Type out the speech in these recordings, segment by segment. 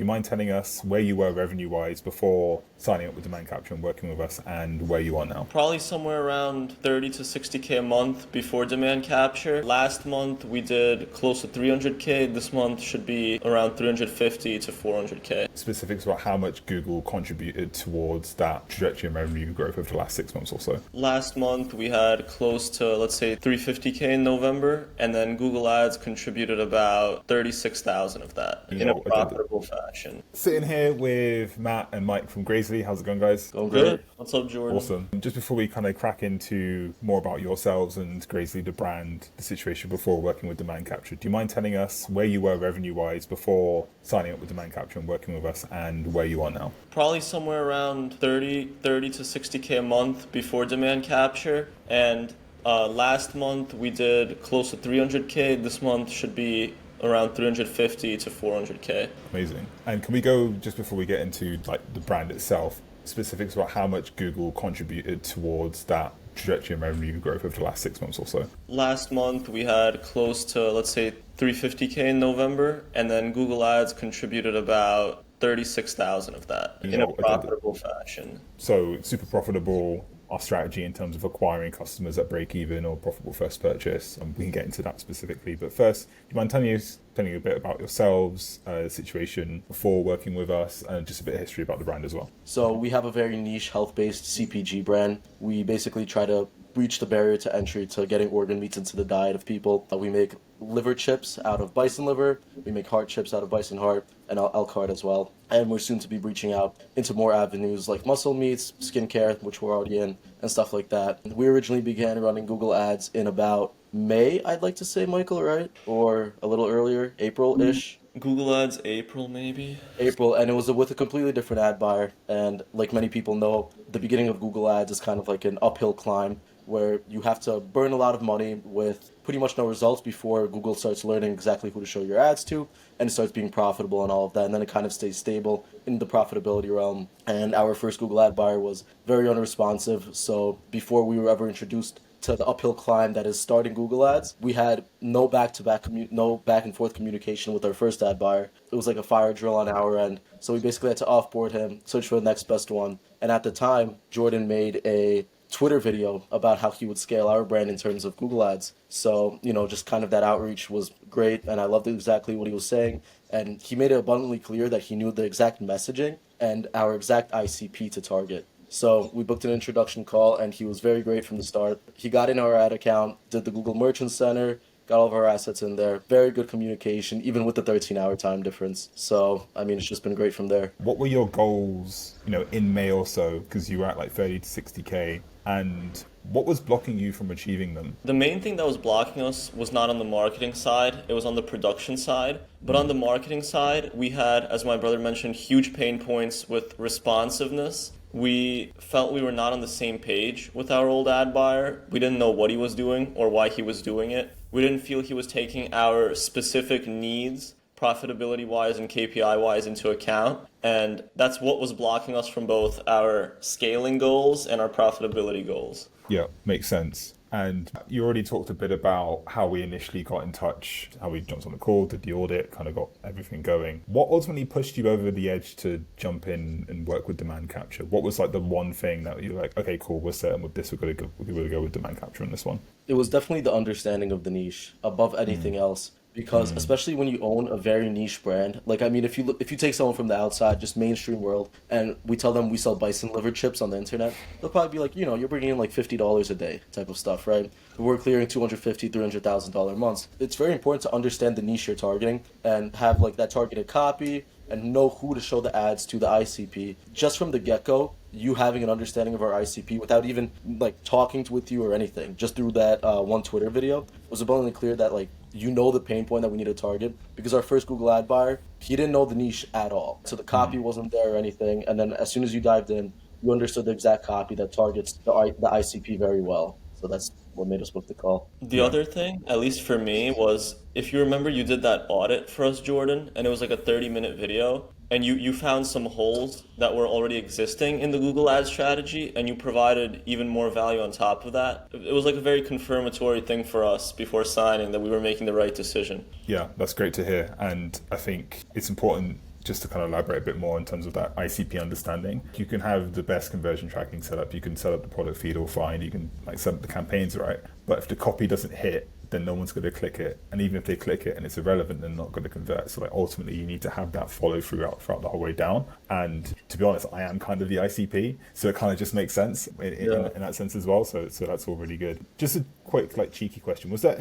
Do you mind telling us where you were revenue-wise before signing up with Demand Capture and working with us, and where you are now? Probably somewhere around 30 to 60K a month before demand capture. Last month we did close to 300K. This month should be around 350 to 400K. Specifics about how much Google contributed towards that trajectory of revenue growth over the last 6 months or so. Last month we had close to, let's say, 350K in November, and then Google Ads contributed about 36,000 of that in a profitable fashion. Sitting here with Matt and Mike from Grazly. How's it going, guys? Going good. What's up, Jordan? Awesome. Just before we kind of crack into more about yourselves and Grazly, the brand, the situation before working with Demand Capture, do you mind telling us where you were revenue-wise before signing up with Demand Capture and working with us, and where you are now? Probably somewhere around 30 to 60K a month before demand capture. And last month we did close to 300K. This month should be around 350 to 400K. Amazing. And can we go, just before we get into like the brand itself, specifics about how much Google contributed towards that trajectory of revenue growth over the last 6 months or so? Last month we had close to, let's say, 350K in November, and then Google Ads contributed about 36,000 of that in a profitable fashion. So super profitable. Our strategy in terms of acquiring customers at break even or profitable first purchase, and we can get into that specifically. But first, do you mind telling you a bit about yourselves, the situation before working with us, and just a bit of history about the brand as well? So we have a very niche health-based CPG brand. We basically try to breach the barrier to entry to getting organ meats into the diet of people. We make liver chips out of bison liver, we make heart chips out of bison heart, and elk heart as well. And we're soon to be reaching out into more avenues like muscle meats, skincare, which we're already in, and stuff like that. We originally began running Google Ads in about May, I'd like to say, Michael, right? Or a little earlier, April-ish. Google Ads, April maybe? April, and it was with a completely different ad buyer. And like many people know, the beginning of Google Ads is kind of like an uphill climb where you have to burn a lot of money with pretty much no results before Google starts learning exactly who to show your ads to, and it starts being profitable and all of that, and then it kind of stays stable in the profitability realm. And our first Google ad buyer was very unresponsive, so before we were ever introduced to the uphill climb that is starting Google Ads, we had no back and forth communication with our first ad buyer. It was like a fire drill on our end. So we basically had to offboard him, search for the next best one. And at the time, Jordan made a Twitter video about how he would scale our brand in terms of Google Ads. So, just kind of that outreach was great, and I loved exactly what he was saying. And he made it abundantly clear that he knew the exact messaging and our exact ICP to target. So we booked an introduction call, and he was very great from the start. He got in our ad account, did the Google Merchant Center, got all of our assets in there. Very good communication, even with the 13-hour time difference. So, it's just been great from there. What were your goals, in May or so? Because you were at like 30 to 60K. And what was blocking you from achieving them? The main thing that was blocking us was not on the marketing side, it was on the production side. But on the marketing side, we had, as my brother mentioned, huge pain points with responsiveness. We felt we were not on the same page with our old ad buyer. We didn't know what he was doing or why he was doing it. We didn't feel he was taking our specific needs, profitability-wise and KPI-wise, into account. And that's what was blocking us from both our scaling goals and our profitability goals. Yeah, makes sense. And you already talked a bit about how we initially got in touch, how we jumped on the call, did the audit, kind of got everything going. What ultimately pushed you over the edge to jump in and work with Demand Capture? What was like the one thing that you were like, okay, cool, we're certain with this, we're going to go with Demand Capture on this one? It was definitely the understanding of the niche above anything else. Because especially when you own a very niche brand, if you take someone from the outside, just mainstream world, and we tell them we sell bison liver chips on the internet, they'll probably be like, you're bringing in like $50 a day type of stuff, right? We're clearing $250,000, $300,000 months. It's very important to understand the niche you're targeting and have like that targeted copy and know who to show the ads to, the ICP. Just from the get-go, you having an understanding of our ICP without even like talking with you or anything, just through that one Twitter video, was abundantly clear that the pain point that we need to target, because our first Google ad buyer, he didn't know the niche at all. So the copy wasn't there or anything. And then as soon as you dived in, you understood the exact copy that targets the ICP very well. So that's what made us book the call. The other thing, at least for me, was if you remember, you did that audit for us, Jordan, and it was like a 30-minute video. And you found some holes that were already existing in the Google Ads strategy, and you provided even more value on top of that. It was like a very confirmatory thing for us before signing that we were making the right decision. Yeah, that's great to hear. And I think it's important just to kind of elaborate a bit more in terms of that ICP understanding, you can have the best conversion tracking set up, you can set up the product feed all fine, you can like set up the campaigns right, but if the copy doesn't hit, then no one's going to click it, and even if they click it and it's irrelevant, they're not going to convert. So like ultimately you need to have that follow throughout the whole way down. And to be honest, I am kind of the ICP, so it kind of just makes sense in that sense as well. So that's all really good. Just a quick like cheeky question: was there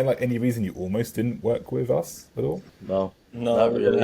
like any reason you almost didn't work with us at all? No, No, not really.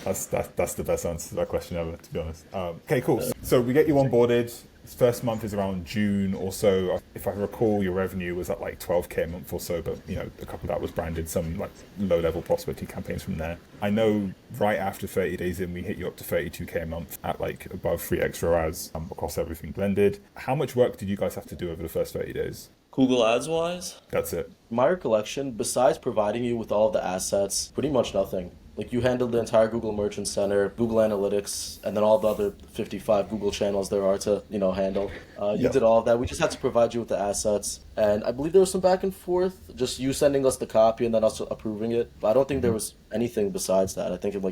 That's the best answer to that question ever, to be honest. Okay, cool. So we get you onboarded. First month is around June or so. If I recall, your revenue was at like 12k a month or so, but a couple of that was branded, some like low-level prospecting campaigns from there. I know right after 30 days in, we hit you up to 32k a month at like above 3x ROAS across everything blended. How much work did you guys have to do over the first 30 days? Google Ads wise? That's it. My recollection, besides providing you with all of the assets, pretty much nothing. Like you handled the entire Google Merchant Center, Google Analytics, and then all the other 55 Google channels there are to, handle. You did all of that. We just had to provide you with the assets. And I believe there was some back and forth, just you sending us the copy and then us approving it. But I don't think there was anything besides that. I think in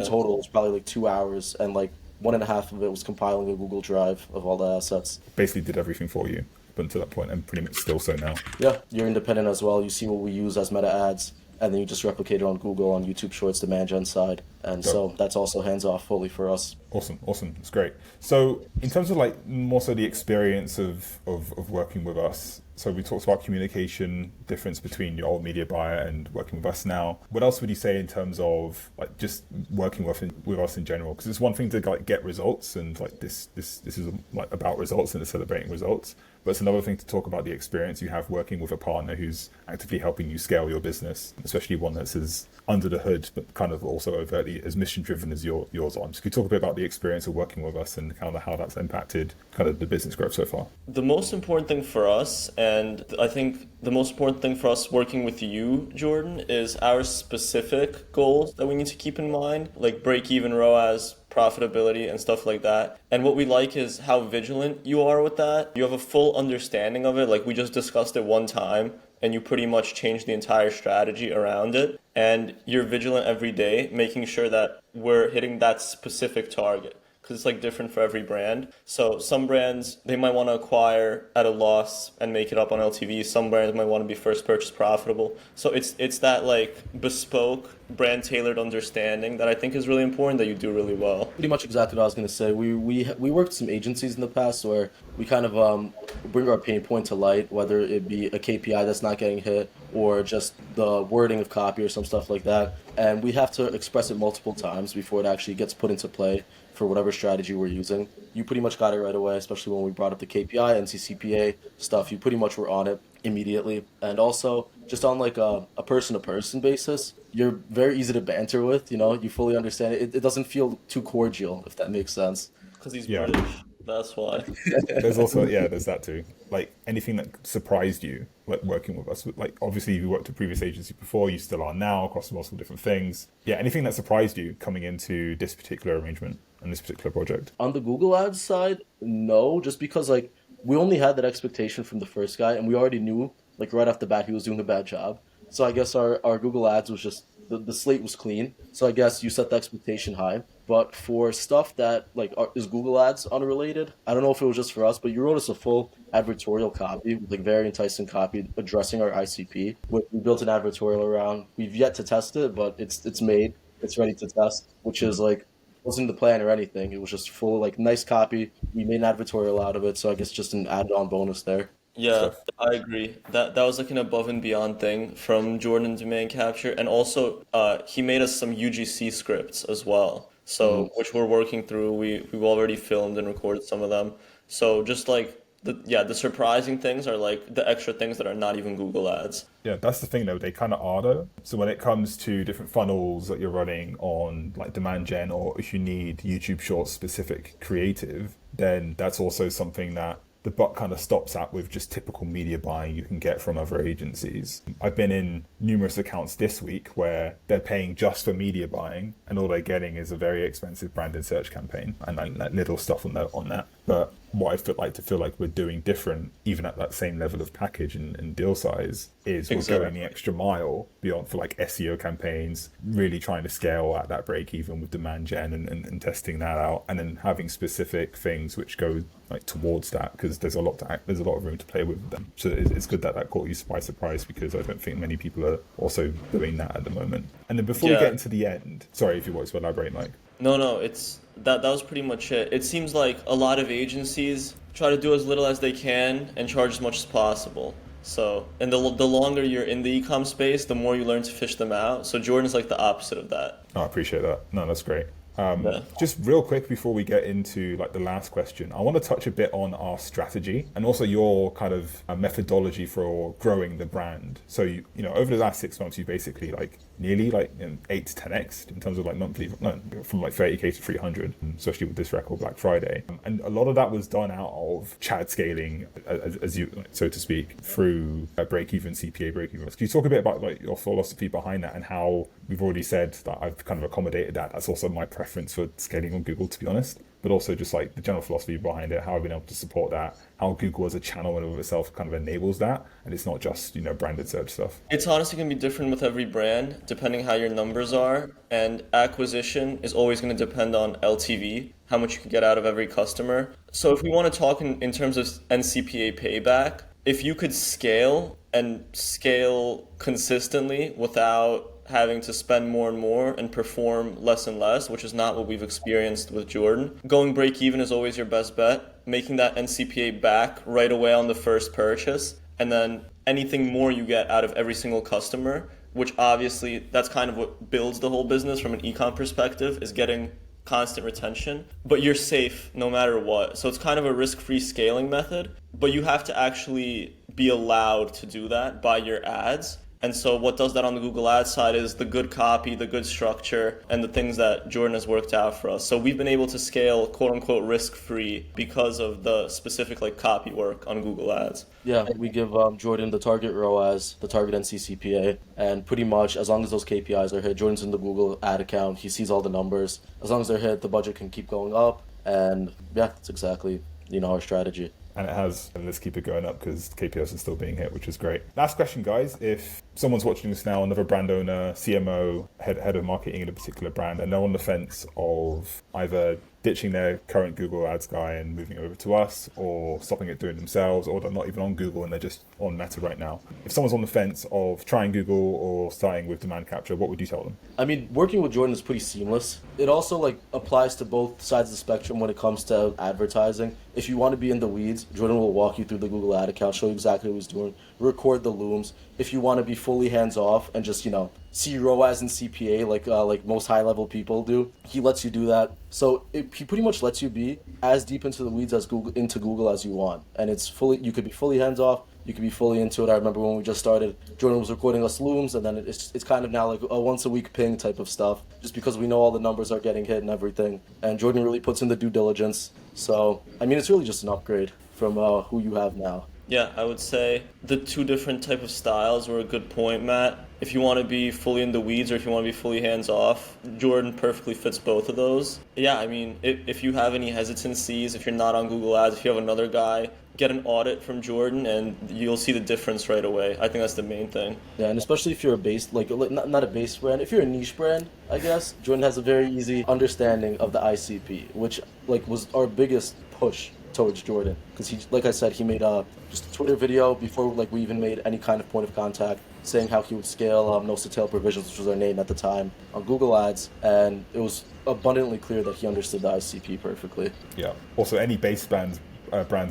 total it was probably like 2 hours, and like 1.5 of it was compiling a Google Drive of all the assets. Basically did everything for you up until that point, and pretty much still so now. Yeah, you're independent as well. You see what we use as meta ads, and then you just replicate it on Google, on YouTube Shorts, demand gen side. And so that's also hands off fully for us. Awesome. It's great. So in terms of like more so the experience of working with us, so we talked about communication, difference between your old media buyer and working with us now. What else would you say in terms of like just working with us in general? Because it's one thing to like get results, and like this is like about results and celebrating results. But it's another thing to talk about the experience you have working with a partner who's actively helping you scale your business, especially one that's as under the hood, but kind of also overtly as mission driven as yours on. So could you talk a bit about the experience of working with us and kind of how that's impacted kind of the business growth so far? The most important thing for us, and I think the most important thing for us working with you, Jordan, is our specific goals that we need to keep in mind, like break-even ROAS, profitability, and stuff like that. And what we like is how vigilant you are with that. You have a full understanding of it. Like we just discussed it one time, and you pretty much change the entire strategy around it. And you're vigilant every day, making sure that we're hitting that specific target, because it's like different for every brand. So some brands, they might want to acquire at a loss and make it up on LTV. Some brands might want to be first purchase profitable. So it's that like bespoke, brand tailored understanding that I think is really important, that you do really well. Pretty much exactly what I was going to say. We worked with some agencies in the past where we kind of bring our pain point to light, whether it be a KPI that's not getting hit or just the wording of copy or some stuff like that. And we have to express it multiple times before it actually gets put into play for whatever strategy we're using. You pretty much got it right away, especially when we brought up the KPI, NCCPA stuff. You pretty much were on it immediately. And also, just on like a person-to-person basis, you're very easy to banter with, you fully understand it. It doesn't feel too cordial, if that makes sense. Because he's British. That's why. There's also, there's that too. Like anything that surprised you, like working with us, like obviously you worked at previous agency before, you still are now across multiple different things. Yeah, anything that surprised you coming into this particular arrangement and this particular project? On the Google Ads side, no, just because like we only had that expectation from the first guy, and we already knew like right off the bat he was doing a bad job. So I guess our Google Ads was just, the slate was clean. So I guess you set the expectation high. But for stuff that like is Google Ads unrelated, I don't know if it was just for us, but you wrote us a full advertorial copy, like very enticing copy addressing our ICP. We built an advertorial around. We've yet to test it, but it's made. It's ready to test, which is like, wasn't the plan or anything. It was just full like nice copy. We made an advertorial out of it, so I guess just an add-on bonus there. Yeah, I agree. That was like an above and beyond thing from Jordan Demand Capture, and also he made us some UGC scripts as well. So which we're working through. We've already filmed and recorded some of them. So just like the surprising things are like the extra things that are not even Google Ads. Yeah, that's the thing though. They kind of are though. So when it comes to different funnels that you're running on like demand gen, or if you need YouTube Shorts specific creative, then that's also something that the buck kind of stops at with just typical media buying you can get from other agencies. I've been in numerous accounts this week where they're paying just for media buying, and all they're getting is a very expensive branded search campaign and like little stuff on that. But what I feel like we're doing different, even at that same level of package and deal size, is we're going the Exactly. extra mile beyond for like SEO campaigns, really trying to scale at that break even with demand gen and testing that out, and then having specific things which go like towards that, because there's a lot of room to play with them. So it's good that caught you by surprise, because I don't think many people are also doing that at the moment. And then before we get Yeah. into the end, sorry if you want to elaborate, Mike. No, no, it's that was pretty much it. It seems like a lot of agencies try to do as little as they can and charge as much as possible. So, and the longer you're in the e-com space, the more you learn to fish them out. So Jordan's like the opposite of that. Oh, I appreciate that. No, that's great. Yeah. Just real quick before we get into like the last question, I want to touch a bit on our strategy and also your kind of methodology for growing the brand. So you know over the last 6 months, you basically like nearly like 8 to 10x in terms of like monthly, no, from like 30K to 300, especially with this record Black Friday. And a lot of that was done out of Chad scaling, as you so to speak, through a break-even CPA break-even. Can you talk a bit about like your philosophy behind that and how we've already said that I've kind of accommodated that? That's also my preference for scaling on Google, to be honest, but also just like the general philosophy behind it, how I've been able to support that, how Google as a channel in and of itself kind of enables that, and it's not just branded search stuff. It's honestly going to be different with every brand, depending how your numbers are. And acquisition is always going to depend on LTV, how much you can get out of every customer. So if we want to talk in terms of NCPA payback, if you could scale and scale consistently without having to spend more and more and perform less and less, which is not what we've experienced with Jordan. Going break even is always your best bet. Making that NCPA back right away on the first purchase, and then anything more you get out of every single customer, which obviously that's kind of what builds the whole business from an ecom perspective, is getting constant retention, but you're safe no matter what. So it's kind of a risk-free scaling method, but you have to actually be allowed to do that by your ads. And so what does that on the Google Ads side is the good copy, the good structure, and the things that Jordan has worked out for us. So we've been able to scale quote unquote risk-free because of the specific like copy work on Google Ads. Yeah, we give Jordan the target ROAS, the target NCCPA, and pretty much as long as those KPIs are hit, Jordan's in the Google ad account, he sees all the numbers. As long as they're hit, the budget can keep going up, and yeah, that's exactly, our strategy. And it has, and let's keep it going up because KPIs are still being hit, which is great. Last question, guys. If someone's watching this now, another brand owner, CMO, head of marketing in a particular brand, and they're on the fence of either ditching their current Google Ads guy and moving over to us, or stopping it doing themselves, or they're not even on Google and they're just on Meta right now. If someone's on the fence of trying Google or starting with demand capture, what would you tell them? I mean, working with Jordan is pretty seamless. It also applies to both sides of the spectrum when it comes to advertising. If you want to be in the weeds, Jordan will walk you through the Google ad account, show you exactly what he's doing, record the looms. If you want to be fully hands off and just see ROAS and CPA like most high level people do, he lets you do that. So he pretty much lets you be as deep into the weeds as Google as you want, and you could be fully hands off. You could be fully into it. I remember when we just started, Jordan was recording us looms, and then it's kind of now like a once a week ping type of stuff, just because we know all the numbers are getting hit and everything. And Jordan really puts in the due diligence. So, I mean, it's really just an upgrade from who you have now. Yeah, I would say the two different type of styles were a good point, Matt. If you want to be fully in the weeds or if you want to be fully hands-off, Jordan perfectly fits both of those. Yeah, I mean, if you have any hesitancies, if you're not on Google Ads, if you have another guy, get an audit from Jordan and you'll see the difference right away. I think that's the main thing. Yeah, and especially if you're a base, not a base brand, if you're a niche brand, I guess, Jordan has a very easy understanding of the ICP, which was our biggest push towards Jordan, because he, like I said, he made just a Twitter video before we even made any kind of point of contact, saying how he would scale nose to tail provisions, which was our name at the time, on Google Ads, and it was abundantly clear that he understood the ICP perfectly. Yeah. Also, any base brands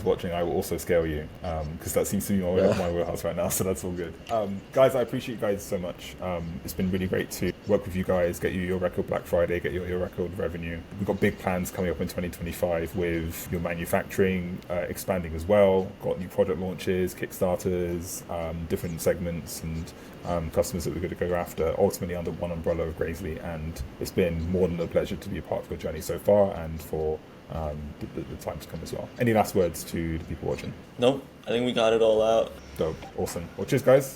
watching, I will also scale you, because that seems to be my wheelhouse right now, so that's all good. Guys, I appreciate you guys so much. It's been really great to work with you guys, get you your record Black Friday, get your record revenue. We've got big plans coming up in 2025 with your manufacturing expanding as well. Got new product launches, Kickstarters, different segments and customers that we're going to go after, ultimately under one umbrella of Grazly. And it's been more than a pleasure to be a part of your journey so far and for the time to come as well. Any last words to the people watching? Nope, I think we got it all out. Dope. Awesome. Well, cheers, guys.